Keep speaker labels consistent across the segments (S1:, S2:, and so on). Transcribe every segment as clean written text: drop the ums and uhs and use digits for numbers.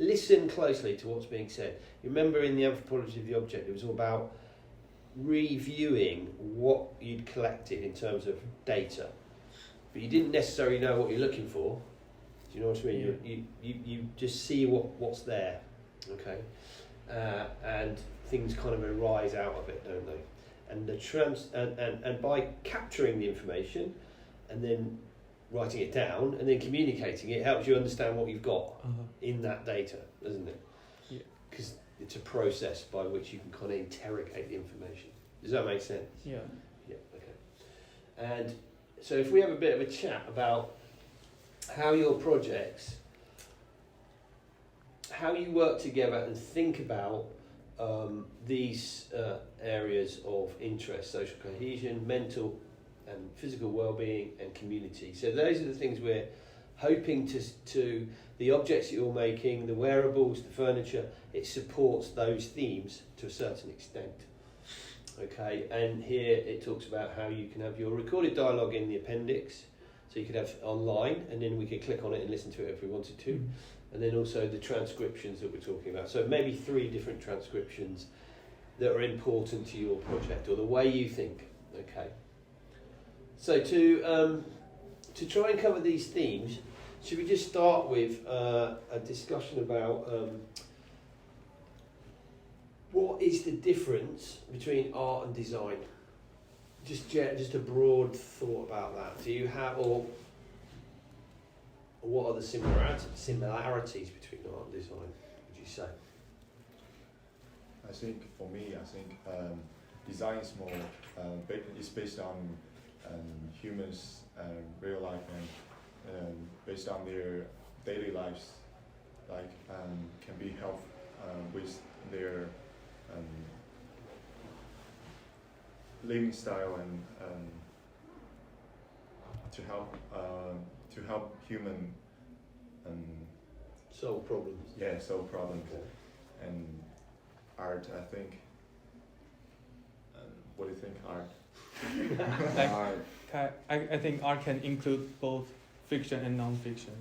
S1: listen closely to what's being said. You remember in the anthropology of the object, it was all about reviewing what you'd collected in terms of data, but you didn't necessarily know what you're looking for. Do you know what I mean? Yeah. You just see what's there, okay, and things kind of arise out of it, don't they? And the and by capturing the information and then writing it down and then communicating it helps you understand what you've got in that data, doesn't it? Yeah. Because it's a process by which you can kind of interrogate the information. Does that make sense?
S2: Yeah.
S1: Yeah, okay. And so if we have a bit of a chat about how your projects, how you work together and think about these areas of interest, social cohesion, mental and physical well-being and community. So those are the things we're hoping to the objects that you're making, the wearables, the furniture, it supports those themes to a certain extent. Okay, and here it talks about how you can have your recorded dialogue in the appendix, so you could have online, and then we could click on it and listen to it if we wanted to, and then also the transcriptions that we're talking about. So maybe 3 different transcriptions that are important to your project or the way you think. Okay. So to try and cover these themes, should we just start with a discussion about what is the difference between art and design? Just a broad thought about that. Do you have, or what are the similarities between art and design, would you say?
S3: I think for me, design is more, it's based on humans' real life and based on their daily lives, like can be helped with their living style and to help human
S1: solve problems.
S3: Yeah, solve problems.
S1: Okay.
S3: And art, I think. What do you think, art?
S2: I think art can include both fiction and non-fiction.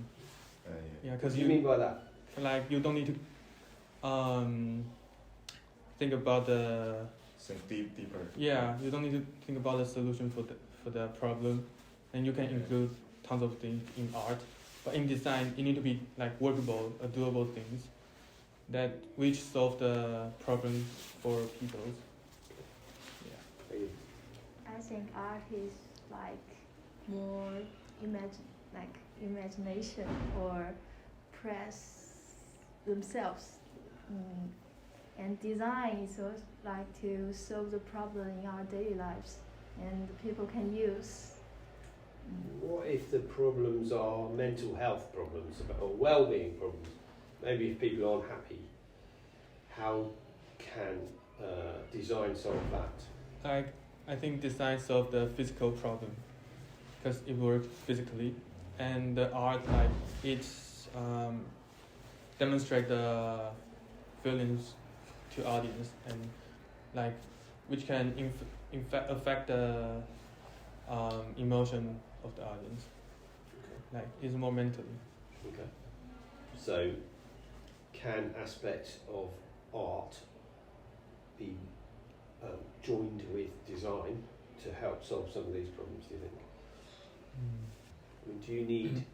S1: Yeah,
S2: because
S1: what do you mean by that?
S2: Like you don't need to think about the.
S3: Think deeper.
S2: Yeah, you don't need to think about the solution for the problem, and you can include tons of things in art. But in design, you need to be like workable, doable things that which solve the problems for people. Yeah.
S4: I think art is like more imagination or press themselves. And design is also like to solve the problem in our daily lives, and people can use.
S1: What if the problems are mental health problems or well-being problems? Maybe if people aren't happy, how can design solve that?
S2: I think design solves the physical problem because it works physically, and the art it's demonstrate the feelings to audience and which can affect the emotion of the audience. Okay. It's more mentally.
S1: Okay. So can aspects of art be joined with design to help solve some of these problems, do you think? I mean, do you need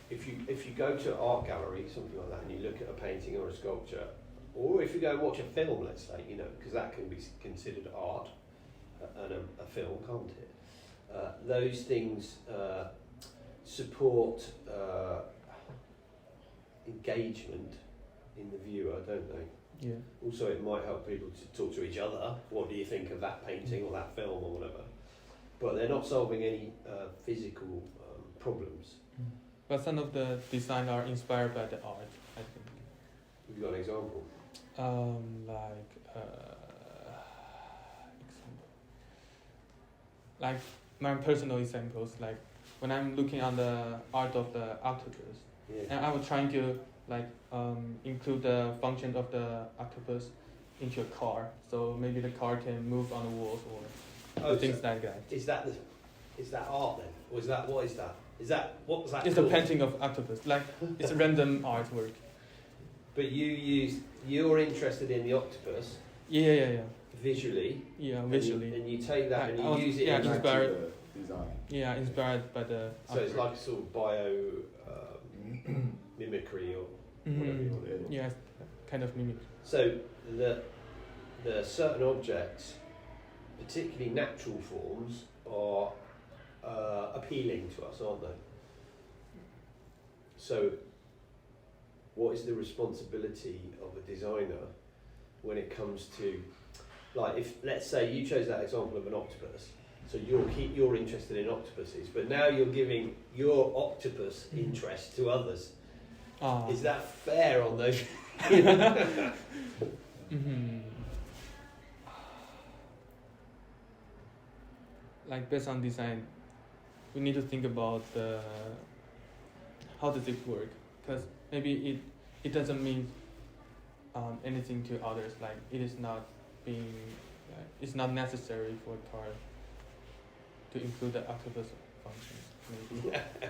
S1: if you go to an art gallery, something like that, and you look at a painting or a sculpture, or if you go and watch a film, let's say, because that can be considered art, and a film, can't it? Those things support engagement in the viewer, don't they?
S2: Yeah.
S1: Also, it might help people to talk to each other. What do you think of that painting or that film or whatever? But they're not solving any physical problems.
S2: But some of the design are inspired by the art, I think.
S1: Have you got an example?
S2: Like my personal examples, like when I'm looking on the art of the octopus, and I was trying to include the function of the octopus into a car, so maybe the car can move on the walls or things like that.
S1: Is that art then, or what is that? Is that what was that?
S2: It's
S1: called?
S2: a painting of octopus. Like it's a random artwork.
S1: But you're interested in the octopus
S2: Yeah.
S1: visually.
S2: Yeah,
S1: and
S2: visually.
S1: and you take that and
S2: I
S1: you
S2: was-
S1: use it.
S2: yeah,
S1: in
S3: Back
S2: inspired.
S3: to the design.
S2: Yeah, inspired by the.
S1: So it's
S2: artwork.
S1: like a sort of bio mimicry or whatever you want to do.
S2: Yeah, it's kind of mimic.
S1: So the certain objects, particularly natural forms, are appealing to us, aren't they? So what is the responsibility of a designer when it comes to, like, if let's say you chose that example of an octopus, so you're interested in octopuses, but now you're giving your octopus interest to others. Is that fair on those?
S2: Like based on design, we need to think about how does it work? Because maybe it doesn't mean anything to others. Like it is not being, it's not necessary for a car to include the octopus function. Maybe.
S1: Yeah.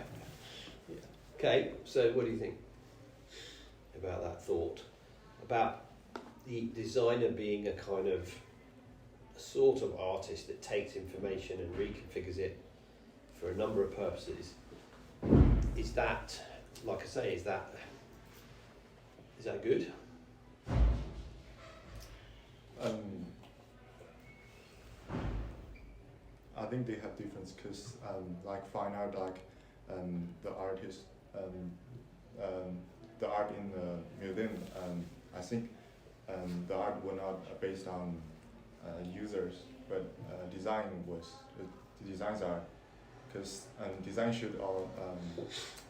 S1: Okay, so what do you think about that thought? About the designer being a kind of a sort of artist that takes information and reconfigures it for a number of purposes. Is that, like I say, is that good?
S3: I think they have difference because like fine art, like the artist, the art in the museum, I think the art were not based on users, but design was the designs are, because design should all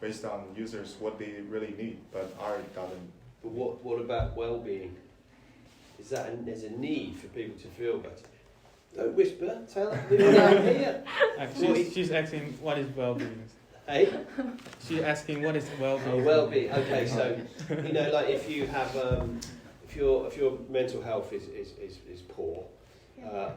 S3: based on users what they really need, but art doesn't.
S1: But what about well-being? Is that there's a need for people to feel better? Don't whisper. Tell her.
S2: She's asking what is well-being.
S1: Hey.
S2: She's asking what is well-being.
S1: Oh, well-being. Okay, so like if you have if your mental health is poor,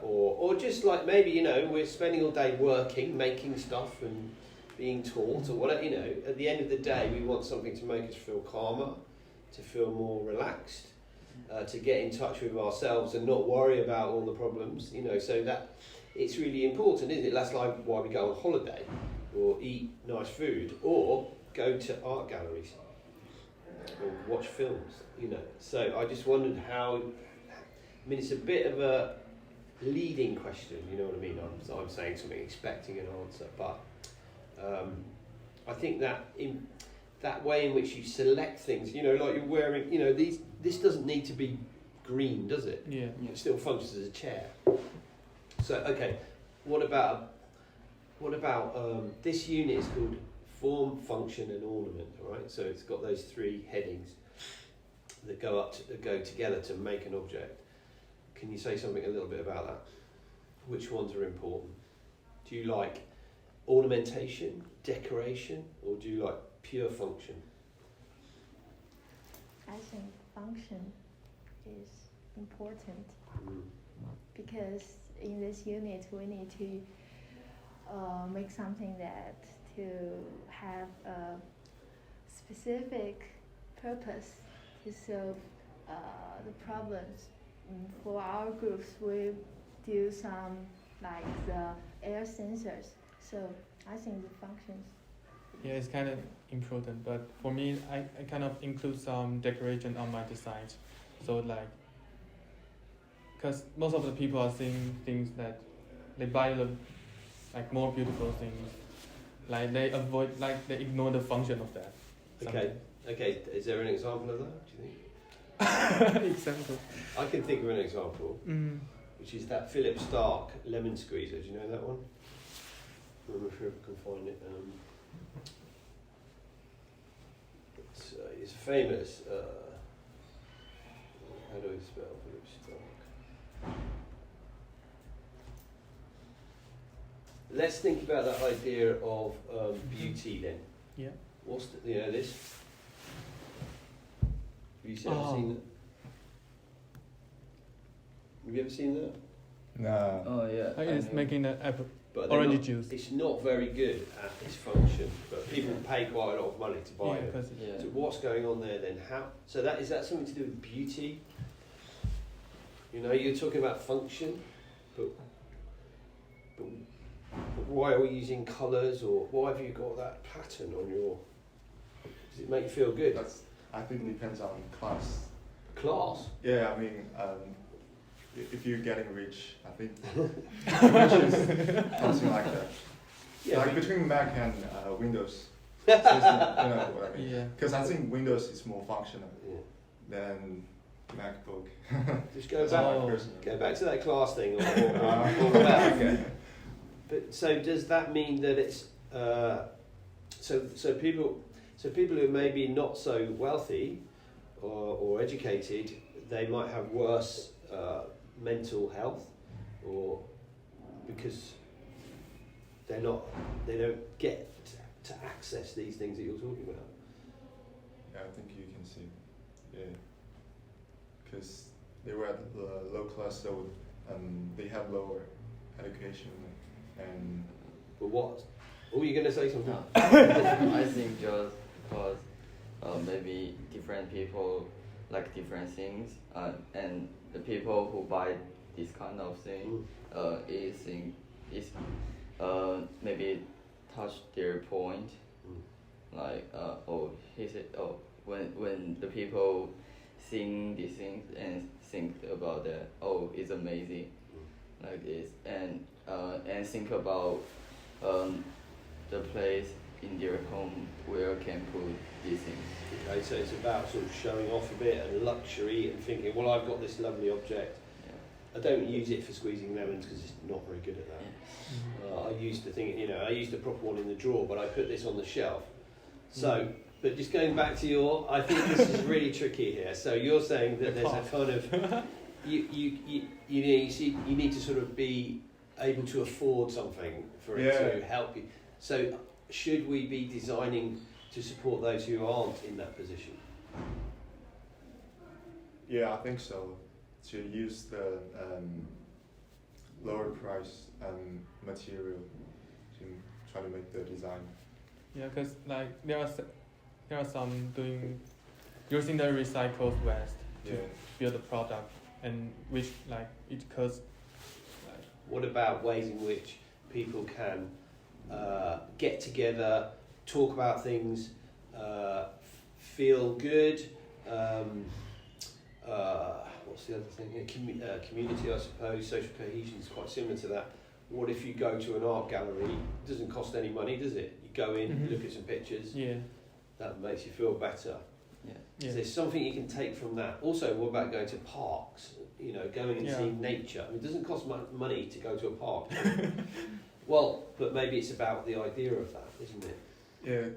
S1: or just like maybe we're spending all day working, making stuff and being taught or whatever. At the end of the day, we want something to make us feel calmer, to feel more relaxed, to get in touch with ourselves and not worry about all the problems. So that it's really important, isn't it? That's like why we go on holiday, or eat nice food, or go to art galleries, or watch films. So I just wondered how. I mean, it's a bit of a leading question. You know what I mean? I'm saying something, expecting an answer, but I think that in that way in which you select things, like you're wearing, this doesn't need to be green, does it?
S2: Yeah.
S1: It still functions as a chair. So okay, what about this unit is called form, function, and ornament. All right, so it's got those three headings that go together to make an object. Can you say something a little bit about that? Which ones are important? Do you like ornamentation, decoration, or do you like pure function?
S4: I think function is important because in this unit we need to make something that to have a specific purpose to solve the problems. For our groups, we do some like the air sensors. So I think the functions.
S2: Yeah, it's kind of important, but for me, I kind of include some decoration on my designs. So like, because most of the people are seeing things that they buy like more beautiful things, like they avoid, like they ignore the function of that.
S1: Okay. Is there an example of that? Do you think?
S2: Example.
S1: I can think of an example, which is that Philip Stark lemon squeezer. Do you know that one? I don't know if I can find it. It's famous. How do I spell Philip Stark? Let's think about that idea of beauty then.
S2: Yeah.
S1: What's this? Have you ever seen that? Have you ever seen that?
S3: No.
S5: Oh yeah.
S2: It's making a
S1: but they're
S2: Orange
S1: not-
S2: juice.
S1: it's not very good at its function. But people pay quite a lot of money to buy
S2: Yeah,
S1: it.
S2: 'cause
S5: Yeah.
S1: So what's going on there then? How? So that is that something to do with beauty? You know, you're talking about function, but why are we using colours, or why have you got that pattern on your? Does it make you feel good?
S3: I think it depends on class.
S1: Class.
S3: Yeah, I mean, if you're getting rich, I think rich is something like that.
S1: Yeah,
S3: Like
S1: but-
S3: between Mac and Windows. So it's not- you know what I mean?
S2: yeah.
S3: Because I think Windows is more functional
S1: Yeah.
S3: than MacBook.
S1: Just go
S3: That's
S1: back.
S3: my
S2: Oh.
S3: personal.
S1: Go back to that class thing. Or
S3: Okay.
S1: But so does that mean that it's so people who are maybe not so wealthy or educated, they might have worse mental health, or because they don't get to access these things that you're talking about.
S3: Yeah, I think you can see. Yeah. Because they were at the low class, so they have lower education and.
S1: But what? Oh, you're going to say something?
S5: No. I think just because maybe different people like different things, and the people who buy this kind of thing is maybe touch their point, like he said when the people sing these things and think about that, it's amazing, like this, and think about the place in their home where can put these things.
S1: Okay, so it's about sort of showing off a bit and luxury and thinking, well, I've got this lovely object.
S5: Yeah.
S1: I don't use it for squeezing lemons because it's not very good at that.
S5: Yeah.
S1: I used to think, I used the proper one in the drawer, but I put this on the shelf. So, but just going back to I think this is really tricky here. So you're saying that there's a kind of, you need to sort of be able to afford something for it to help you. So should we be designing to support those who aren't in that position?
S3: Yeah, I think so. To use the lower price material to try to make the design.
S2: Yeah, because like there are some using the recycled waste to
S3: Yeah.
S2: build a product, and which like it costs.
S1: What about ways in which people can get together, talk about things, feel good? What's the other thing? Community, I suppose. Social cohesion is quite similar to that. What if you go to an art gallery? It doesn't cost any money, does it? You go in,
S2: Mhm.
S1: look at some pictures.
S2: Yeah.
S1: That makes you feel better.
S2: Yeah.
S1: Is there something you can take from that? Also, what about going to parks? Going and
S2: Yeah.
S1: seeing nature. I mean, it doesn't cost money to go to a park. Well, but maybe it's about the idea of that, isn't it?
S3: Yeah,